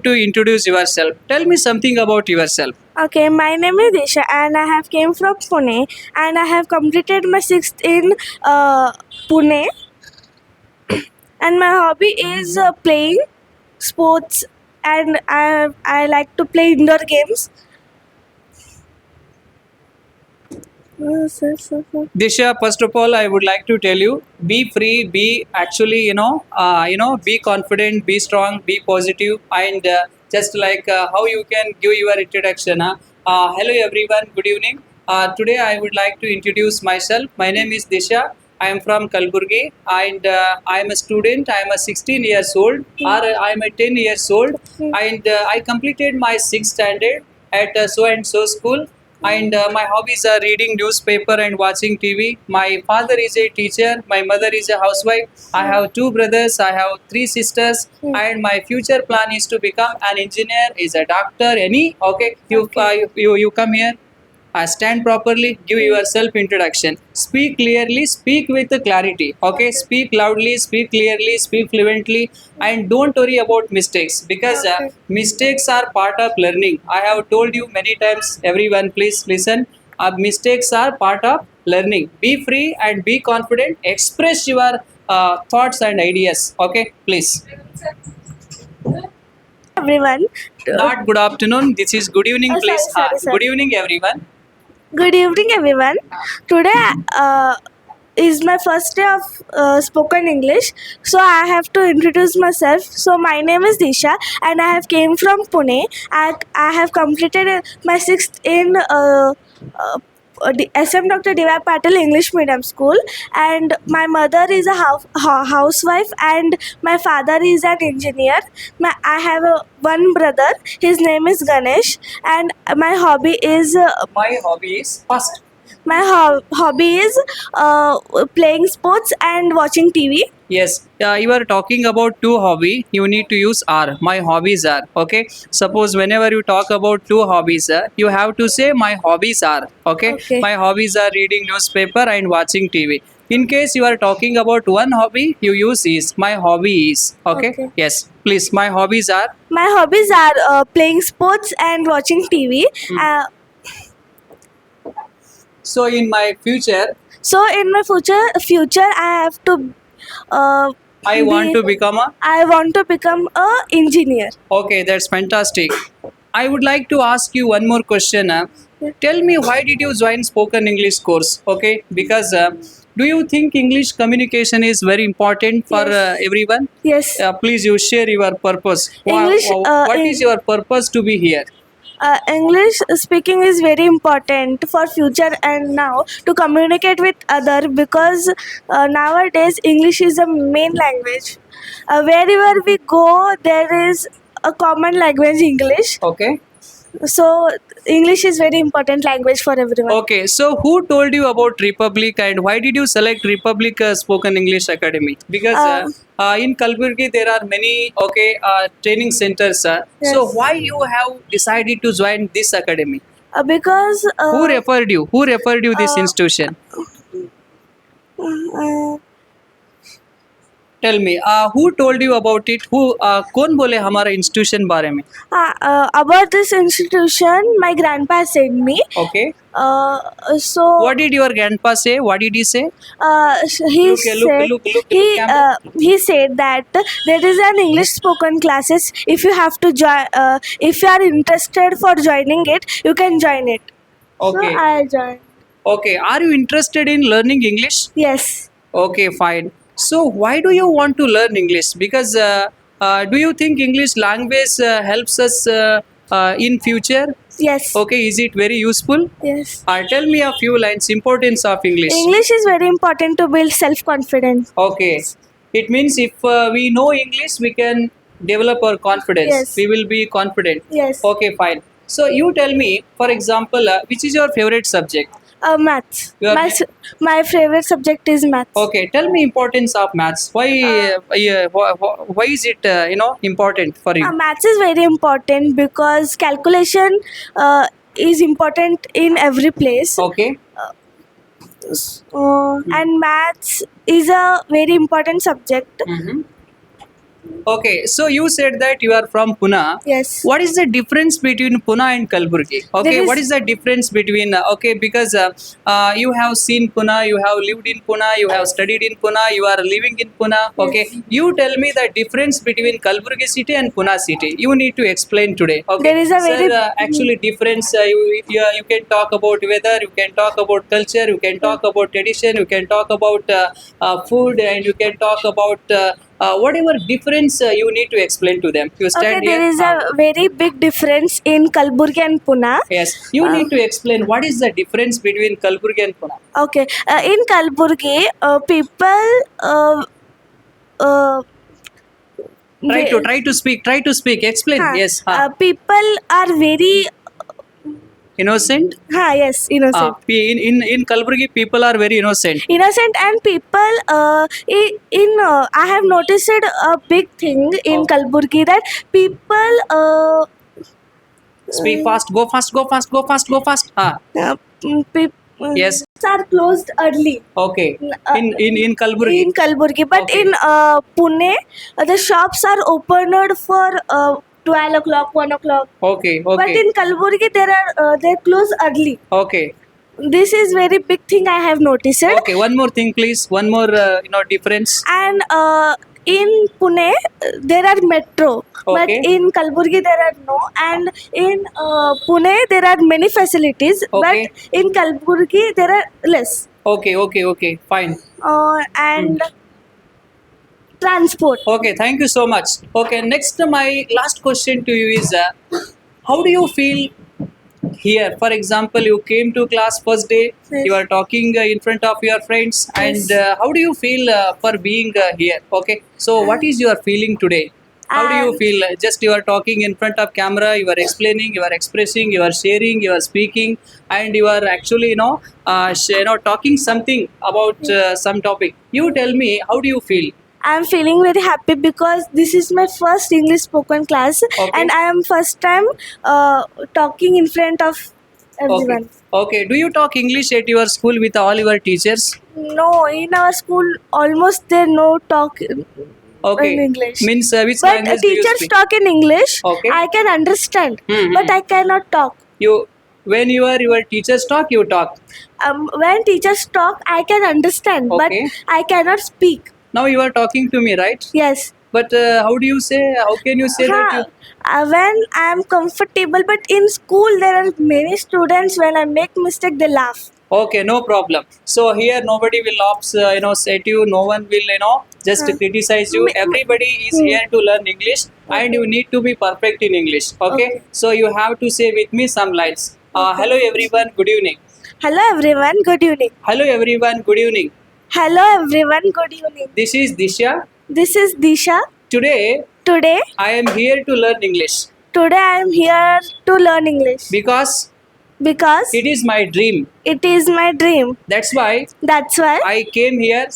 To introduce yourself. Tell me something about yourself. Okay, my name is Disha and I have came from Pune and I have completed my sixth in Pune and my hobby is playing sports and I like to play indoor games. Disha, first of all, I would like to tell you: be free, be actually, be confident, be strong, be positive, and just like how you can give your introduction. Hello, everyone. Good evening. Today, I would like to introduce myself. My name is Disha. I am from Kalburgi, and I am a student. I am a 16 years old, or I am a 10 years old, and I completed my sixth standard at so and so school, and my hobbies are reading newspaper and watching TV. My father is a teacher, my mother is a housewife. I have two brothers, I have three sisters, and my future plan is to become an engineer, is a doctor, any. Okay, you come here. Stand properly, give yourself introduction. Speak clearly, speak with clarity. Okay, speak loudly, speak clearly, speak fluently, and don't worry about mistakes, because mistakes are part of learning. I have told you many times, everyone, please listen. Mistakes are part of learning. Be free and be confident. Express your thoughts and ideas. Okay, please. Everyone, Not good afternoon. This is good evening, please. sorry. Good evening, everyone. Good evening, everyone. Today is my first day of spoken English, so I have to introduce myself. So my name is Disha, and I have came from Pune. I have completed my sixth in SM Dr. D.Y. Patil English Medium School, and my mother is a housewife, and my father is an engineer. I have one brother. His name is Ganesh, and my hobby is My hobby is first. my hobby is playing sports and watching TV. Yes, you are talking about two hobby. You need to use are. My hobbies are. Okay. Suppose whenever you talk about two hobbies, you have to say my hobbies are. Okay. Okay. My hobbies are reading newspaper and watching TV. In case you are talking about one hobby, you use is. My hobby is. Okay. Okay. Yes. Please. My hobbies are. My hobbies are playing sports and watching TV. Uh, So in my future, so in my future, I have to. I want to become a. I want to become a engineer. Okay, that's fantastic. I would like to ask you one more question. Tell me, why did you join spoken English course? Okay, because do you think English communication is very important for Yes. everyone? Yes. Please, you share your purpose. English, What is your purpose to be here? English speaking is very important for future and now to communicate with other, because nowadays English is the main language. Wherever we go, there is a common language English. Okay. So English is very important language for everyone. Okay, so who told you about Republic and why did you select Republic Spoken English Academy? Because in Kalburgi there are many training centers. So Yes. why you have decided to join this academy? Because Who referred you? Who referred you this uh, institution? uh, Tell me, who told you about it? Who कौन बोले हमारा institution बारे में? about this institution, my grandpa sent me. Okay. So What did your grandpa say? What did he say? he Look, said look, he camera. he said that there is an English spoken classes. If you have to join, if you are interested for joining it, you can join it. Okay. So I joined. Okay. Are you interested in learning English? Yes. Okay, fine. So, why do you want to learn English? Because do you think English language helps us in future? Yes. Okay, is it very useful? Yes. Tell me a few lines. Importance of English. English is very important to build self confidence. Okay, it means if we know English, we can develop our confidence. Yes. We will be confident. Yes. Okay, fine. So, you tell me, for example, which is your favorite subject? Maths. Your My favorite subject is maths. Okay, tell me importance of maths. Why why is it important for you? Maths is very important because calculation is important in every place. Okay, And maths is a very important subject. mm-hmm. Okay, so you said that you are from Pune. Yes. What is the difference between Pune and Kalburgi? Okay, There is- what is the difference between okay, because you have seen Pune, you have lived in Pune, you have studied in Pune, you are living in Pune. Okay, you tell me the difference between Kalburgi city and Pune city. You need to explain today. Okay, There is a sir, very- actually difference. You can talk about weather, you can talk about culture, you can talk about tradition, you can talk about food, and you can talk about whatever difference you need to explain to them. You Okay, stand there here. is a very big difference in Kalburgi and Pune. Yes, you need to explain what is the difference between Kalburgi and Pune. Okay, in Kalburgi, people uh, Try to speak. Explain. हाँ, Yes. people are very Innocent. yes, innocent. In Kalburgi, people are very innocent. Innocent and people I have noticed a big thing in Oh. Kalburgi that people Speak fast. Go fast. Go fast. Go fast. Go fast. Yes. are closed early Okay. Uh, In Kalburgi. in Kalburgi, but Okay. in Pune the shops are opened for 12 o'clock, 1 o'clock. Okay. But Okay. in Kalburgi they close early. Okay. This is very big thing I have noticed. Okay. One more thing, please. One more difference. And in Pune there are metro, Okay. but in Kalburgi there are no. And in Pune there are many facilities, Okay. but in Kalburgi there are less. Okay. Okay. Okay. Fine. And transport. Okay, thank you so much. Okay, next my last question to you is how do you feel here? For example, you came to class first day, Yes. you are talking in front of your friends, and Yes. how do you feel for being here? Okay, so what is your feeling today? How do you And- feel? Just you are talking in front of camera, you are explaining, you are expressing, you are sharing, you are speaking, and you are actually talking something about some topic. You tell me, how do you feel? I'm feeling very happy because this is my first English spoken class, Okay. and I am first time talking in front of everyone. Okay. Do you talk English at your school with all your teachers? No, in our school almost there no talk Okay. in English. Means which But language do you teachers speak? talk in English. Okay. I can understand, Mhm. but I cannot talk. When your teachers talk, you talk. When teachers talk, I can understand, Okay. but I cannot speak. Now you are talking to me, right? Yes. But how do you say? How can you say that? You, When I am comfortable, but in school there are many students. When I make mistake, they laugh. okay, no problem. So here nobody will at you. No one will just Huh. criticize you. Me- Everybody is Hmm. here to learn English, and you need to be perfect in English. Okay. Okay. So you have to say with me some lines. Hello everyone. Good evening. Hello everyone, good evening. Hello everyone. Good evening. Hello everyone, good evening. This is Disha. This is Disha. Today Today, I am here to learn English I am here to learn English because because it is my dream. it is my dream. That's why That's why I came here.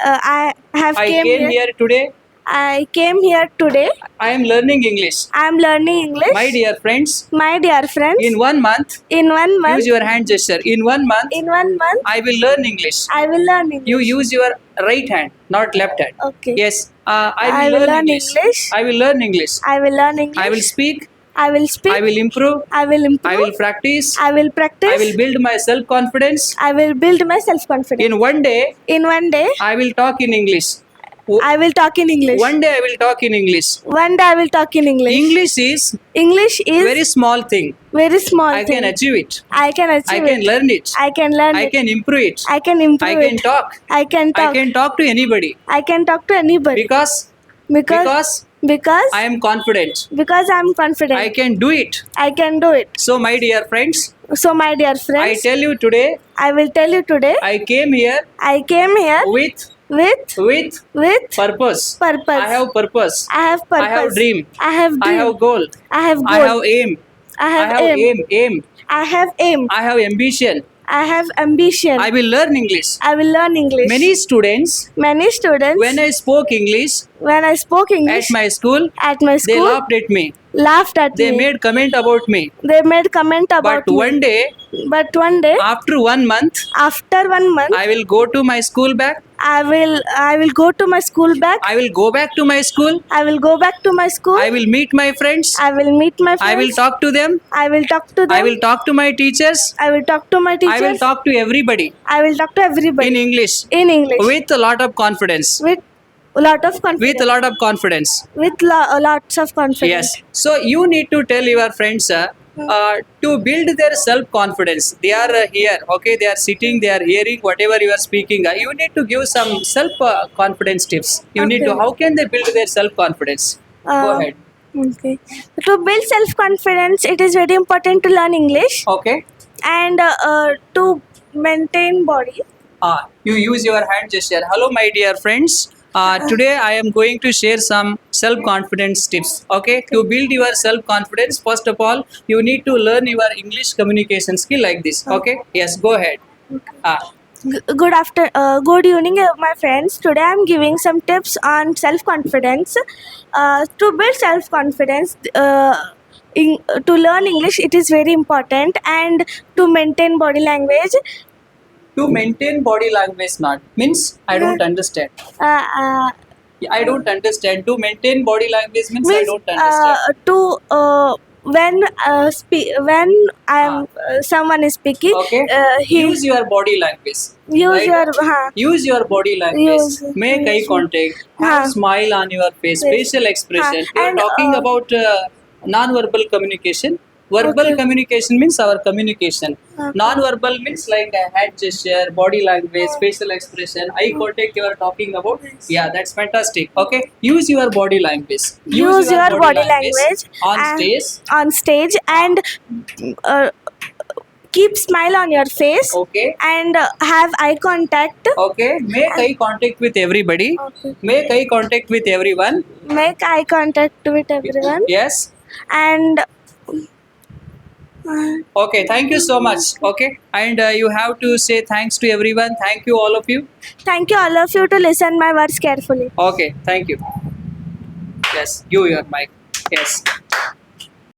I have I came came here today. I came here today. I am learning English. I am learning English. My dear friends, My dear friends, in 1 month, in 1 month, use your hand gesture. In 1 month, in 1 month, I will learn English. I will learn English. You use your right hand, not left hand. Okay. Yes, I will learn English. I will learn English. I will learn English. I will speak. I will speak. I will improve. I will improve. I will practice. I will practice. I will build my self confidence. I will build my self confidence. In 1 day, In 1 day, I will talk in English. I will talk in English. 1 day I will talk in English. 1 day I will talk in English. English is English is very small thing. very small I thing. can achieve it. I can I achieve can it. learn it. I can learn I it. can improve it. I can improve I can it. talk. I can I talk. can talk to anybody I can talk to anybody because because I am confident. because I'm confident. I can do it. I can do it. So my dear friends, So my dear I friends, tell you today, I will tell you today. I came here I came here with with purpose. purpose. I have purpose. I have purpose. I have dream. I have I dream. have goal. I have I goal. have aim. I have aim. Aim. I have aim. I have ambition. I have ambition. I will learn English. I will learn English. Many students, Many students when I spoke English when I spoke English at my school, at my they school, laughed at me. laughed at They me. made comment about me. They made comment about But me. one day, But one day, after 1 month, after 1 month, I will go to my school back. I will go to my school back. I will go back to my school. I will go back to my school. I will meet my friends. I will meet my friends. I will talk to them. I will talk to them. I will talk to my teachers. I will talk to my teachers. I will talk to everybody I will talk to everybody in English in English with a lot of confidence. with a lot of confidence. With a lot of confidence. With lots of confidence. Yes. So you need to tell your friends to build their self confidence. They are here, okay? They are sitting, they are hearing whatever you are speaking. You need to give some self confidence tips. You need to, Okay. how can they build their self confidence? Go Uh, ahead. Okay. To build self confidence, it is very important to learn English Okay. and to maintain body. You use your hand gesture. Hello, my dear friends. Today I am going to share some self-confidence tips. Okay, to build your self-confidence, first of all, you need to learn your English communication skill like this. Okay, yes, go ahead. Good evening, my friends. Today I'm giving some tips on self confidence. To build self confidence, to learn English, it is very important, and to maintain body language. To maintain body language, not means I don't understand. I don't understand. To maintain body language means I Means don't understand. when someone is speaking, Okay. he Use your body language. use right? your Use your body language. Make eye use- contact. हाँ. Have smile on your face. Yes. Facial expression. हाँ. We are And, talking about non-verbal communication. Verbal Okay. communication means our communication. Okay. Non-verbal means like a hand gesture, body language, facial expression, eye contact. You are talking about. Yeah, that's fantastic. Okay, use your body language. use your body language on and- stage. on stage and keep smile on your face Okay. and have eye contact. Okay. Make eye contact with everybody. Okay. Make eye contact with everyone. Make eye contact with everyone Yes. and Okay. Thank you so much. Okay. And you have to say thanks to everyone. Thank you, all of you. thank you all of you to listen my words carefully. Okay. Thank you. Yes. You, your mic. Yes.